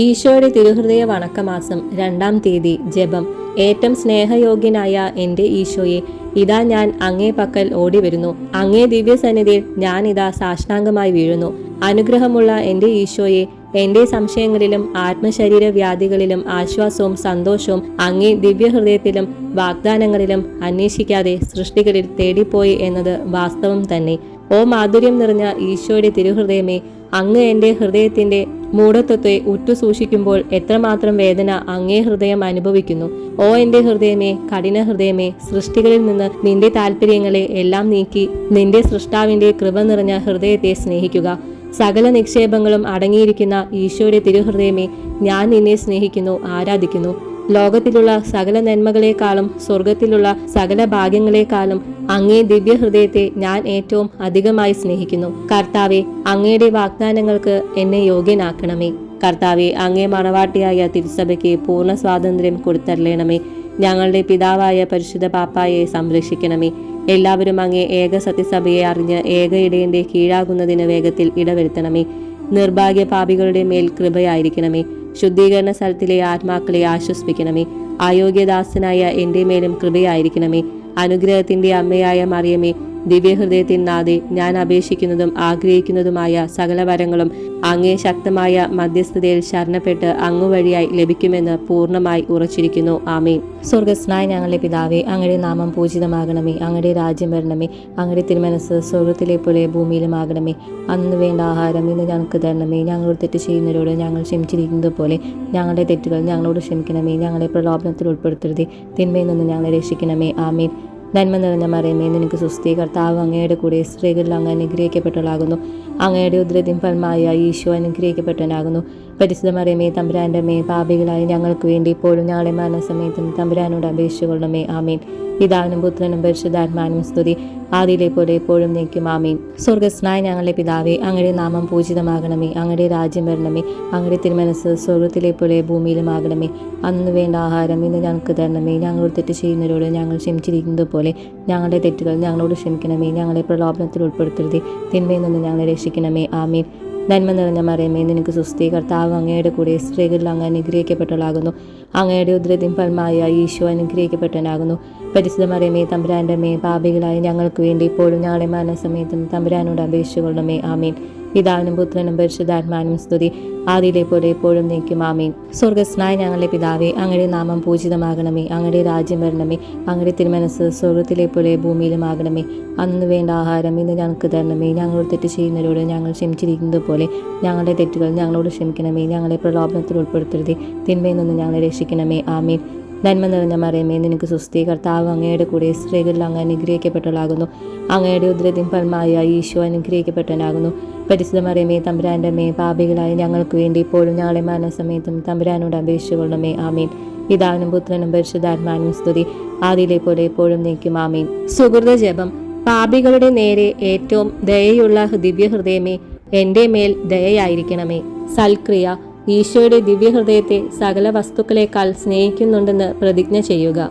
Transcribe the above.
ഈശോയുടെ തിരുഹൃദയ വണക്കമാസം 2-ാം തീയതി ജപം. ഏറ്റവും സ്നേഹയോഗ്യനായ എൻ്റെ ഈശോയെ, ഇതാ ഞാൻ അങ്ങേ പക്കൽ ഓടി വരുന്നു. അങ്ങേ ദിവ്യസന്നിധിയിൽ ഞാൻ ഇതാ സാഷ്ടാംഗമായി വീഴുന്നു. അനുഗ്രഹമുള്ള എൻ്റെ ഈശോയെ, എൻ്റെ സംശയങ്ങളിലും ആത്മശരീര വ്യാധികളിലും ആശ്വാസവും സന്തോഷവും അങ്ങേ ദിവ്യഹൃദയത്തിലും വാഗ്ദാനങ്ങളിലും അന്വേഷിക്കാതെ സൃഷ്ടികളിൽ തേടിപ്പോയി എന്നത് വാസ്തവം തന്നെ. ഓ മാധുര്യം നിറഞ്ഞ ഈശോയുടെ തിരുഹൃദയമേ, അങ്ങ് എൻ്റെ ഹൃദയത്തിന്റെ മൂഢത്വത്തെ ഉറ്റുസൂക്ഷിക്കുമ്പോൾ എത്രമാത്രം വേദന അങ്ങേ ഹൃദയം അനുഭവിക്കുന്നു. ഓ എൻ്റെ ഹൃദയമേ, കഠിന ഹൃദയമേ, സൃഷ്ടികളിൽ നിന്ന് നിന്റെ താല്പര്യങ്ങളെ എല്ലാം നീക്കി നിന്റെ സൃഷ്ടാവിന്റെ കൃപ നിറഞ്ഞ ഹൃദയത്തെ സ്നേഹിക്കുക. സകല നിക്ഷേപങ്ങളും അടങ്ങിയിരിക്കുന്ന ഈശോയുടെ തിരുഹൃദയമേ, ഞാൻ നിന്നെ സ്നേഹിക്കുന്നു, ആരാധിക്കുന്നു. ലോകത്തിലുള്ള സകല നന്മകളെക്കാളും സ്വർഗത്തിലുള്ള സകല ഭാഗ്യങ്ങളെക്കാളും അങ്ങേ ദിവ്യഹൃദയത്തെ ഞാൻ ഏറ്റവും അധികമായി സ്നേഹിക്കുന്നു. കർത്താവെ, അങ്ങയുടെ വാഗ്ദാനങ്ങൾക്ക് എന്നെ യോഗ്യനാക്കണമേ. കർത്താവെ, അങ്ങേ മണവാട്ടിയായ തിരുസഭയ്ക്ക് പൂർണ്ണ സ്വാതന്ത്ര്യം കൊടുത്തരളയണമേ. ഞങ്ങളുടെ പിതാവായ പരിശുദ്ധ പാപ്പായെ സംരക്ഷിക്കണമേ. എല്ലാവരും അങ്ങേ ഏക സത്യസഭയെ അറിഞ്ഞ് ഏക ഇടയന്റെ കീഴാകുന്നതിന് വേഗത്തിൽ ഇടവരുത്തണമേ. നിർഭാഗ്യ പാപികളുടെ മേൽ കൃപയായിരിക്കണമേ. ശുദ്ധീകരണ സ്ഥലത്തിലെ ആത്മാക്കളെ ആശ്വസിപ്പിക്കണമേ. അയോഗ്യദാസനായ എൻ്റെ മേലും കൃപയായിരിക്കണമേ. അനുഗ്രഹത്തിന്റെ അമ്മയായ മറിയമേ, ദിവ്യഹൃദയത്തിൻ നാഥേ, ഞാൻ അപേക്ഷിക്കുന്നതും ആഗ്രഹിക്കുന്നതുമായ സകല വരങ്ങളും അങ്ങേ ശക്തമായ മധ്യസ്ഥതയിൽ ശരണപ്പെട്ട് അങ്ങു വഴിയായി ലഭിക്കുമെന്ന് പൂർണ്ണമായി ഉറച്ചിരിക്കുന്നു. ആമേൻ. സ്വർഗസ്നായ ഞങ്ങളുടെ പിതാവേ, അങ്ങയുടെ നാമം പൂജിതമാകണമേ. അങ്ങയുടെ രാജ്യം വരണമേ. അങ്ങയുടെ തിരുമനസ് സ്വർഗത്തിലെ പോലെ ഭൂമിയിലുമാകണമേ. അന്ന് വേണ്ട ആഹാരം ഇന്ന് ഞങ്ങൾക്ക് തരണമേ. ഞങ്ങളോട് തെറ്റ് ചെയ്യുന്നവരോട് ഞങ്ങൾ ക്ഷമിച്ചിരിക്കുന്നത് പോലെ ഞങ്ങളുടെ തെറ്റുകൾ ഞങ്ങളോട് ക്ഷമിക്കണമേ. ഞങ്ങളെ പ്രലോഭനത്തിൽ ഉൾപ്പെടുത്തരുതേ, തിന്മയിൽ നിന്ന് ഞങ്ങളെ രക്ഷിക്കണമേ. ആമേൻ. നന്മ നിറഞ്ഞ മറിയമേ, നിനക്ക് സുസ്തി. കർത്താവ് അങ്ങയുടെ കൂടെ സ്ത്രീകളിൽ അങ്ങ് അനുഗ്രഹിക്കപ്പെട്ടവളാകുന്നു. അങ്ങയുടെ ഉദരത്തിൻ ഫലമായ ഈശോ അനുഗ്രഹിക്കപ്പെട്ടവനാകുന്നു. പരിശുദ്ധ മറിയമേ, തമ്പുരാന്റെ അമ്മേ, പാപികളായ ഞങ്ങൾക്ക് വേണ്ടി ഇപ്പോഴും ഞങ്ങളുടെ മരണസമയത്തും തമ്പുരാനോട് അപേക്ഷിച്ചുകൊള്ളണമേ. ആമേൻ. പിതാവിനും പുത്രനും പരിശുദ്ധാത്മാവിനും സ്തുതി, ആദിയിലെ പോലെ എപ്പോഴും നീക്കും. ആമേൻ. സ്വർഗസ്നായ ഞങ്ങളുടെ പിതാവേ, അങ്ങയുടെ നാമം പൂജിതമാകണമേ. അങ്ങയുടെ രാജ്യം വരണമേ. അങ്ങയുടെ തിരുമനസ് സ്വർഗത്തിലെ പോലെ ഭൂമിയിലുമാകണമേ. അന്ന് വേണ്ട ആഹാരം ഇന്ന് ഞങ്ങൾക്ക് തരണമേ. ഞങ്ങളോട് തെറ്റ് ചെയ്യുന്നവരോട് ഞങ്ങൾ ക്ഷമിച്ചിരിക്കുന്നത് പോലെ ഞങ്ങളുടെ തെറ്റുകൾ ഞങ്ങളോട് ക്ഷമിക്കണമേ. ഞങ്ങളെ പ്രലോഭനത്തിൽ ഉൾപ്പെടുത്തരുതേ, തിന്മയിൽ നിന്ന് ഞങ്ങളെ രക്ഷിക്കണമേ. ആമേൻ. നന്മ നിറഞ്ഞ മറിയമേ, നിനക്ക് സുസ്തി. കർത്താവ് അങ്ങയുടെ കൂടെ സ്ത്രീകളിൽ അങ്ങ് അനുഗ്രഹിക്കപ്പെട്ടവളാകുന്നു. അങ്ങയുടെ ഉദരത്തിൻ ഫലമായ ഈശോ അനുഗ്രഹിക്കപ്പെട്ടവനാകുന്നു. പരിശുദ്ധ മറിയമേ, തമ്പുരാന്റെ അമ്മേ, പാപികളായ ഞങ്ങൾക്ക് വേണ്ടി ഇപ്പോഴും ഞങ്ങളുടെ മരണസമയത്തും തമ്പുരാനോട് അപേക്ഷിച്ചുകൊള്ളണമേ. ആമേൻ. പിതാവിനും പുത്രനും പരിശുദ്ധാത്മാവിനും സ്തുതി, ആദിയിലെ പോലെ എപ്പോഴും നീക്കും. ആമേൻ. സ്വർഗസ്നായ ഞങ്ങളുടെ പിതാവേ, അങ്ങയുടെ നാമം പൂജിതമാകണമേ. അങ്ങയുടെ രാജ്യം വരണമേ. അങ്ങയുടെ തിരുമനസ് സ്വർഗത്തിലെ പോലെ ഭൂമിയിലുമാകണമേ. അന്ന് വേണ്ട ആഹാരം ഇന്ന് ഞങ്ങൾക്ക് തരണമേ. ഞങ്ങളോട് തെറ്റ് ചെയ്യുന്നവരോട് ഞങ്ങൾ ക്ഷമിച്ചിരിക്കുന്നത് പോലെ ഞങ്ങളുടെ തെറ്റുകൾ ഞങ്ങളോട് ക്ഷമിക്കണമേ. ഞങ്ങളെ പ്രലോഭനത്തിൽ ഉൾപ്പെടുത്തരുതേ, തിന്മയിൽ നിന്ന് ഞങ്ങളെ രക്ഷിക്കണമേ. ആമേൻ. നന്മ നിറഞ്ഞ മറിയമേ, നിനക്ക് സുസ്തി. കർത്താവ് അങ്ങയുടെ കൂടെ സ്ത്രീകളിൽ അങ്ങ് അനുഗ്രഹിക്കപ്പെട്ടവളാകുന്നു. അങ്ങയുടെ ഉദരത്തിൻ ഫലമായ ഈശോ അനുഗ്രഹിക്കപ്പെട്ടവനാകുന്നു. പരിശുദ്ധ മറിയമേ, തമ്പുരാന്റെ അമ്മേ, പാപികളായ ഞങ്ങൾക്ക് വേണ്ടി ഇപ്പോഴും ഞങ്ങളുടെ മരണസമയത്തും തമ്പുരാനോട് അപേക്ഷിച്ചുകൊള്ളണമേ. ആമേൻ. പിതാവിനും പുത്രനും പരിശുദ്ധാത്മാവിനും സ്തുതി, ആദിയിലെ പോലെ എപ്പോഴും നീക്കും. ആമേൻ. സുഹൃത ജപം. പാപികളുടെ നേരെ ഏറ്റവും ദയയുള്ള ദിവ്യഹൃദയമേ, എൻ്റെ മേൽ ദയയായിരിക്കണമേ. സൽക്രിയ. ഈശോയുടെ ദിവ്യഹൃദയത്തെ സകല വസ്തുക്കളെക്കാൾ സ്നേഹിക്കുന്നുണ്ടെന്ന് പ്രതിജ്ഞ ചെയ്യുക.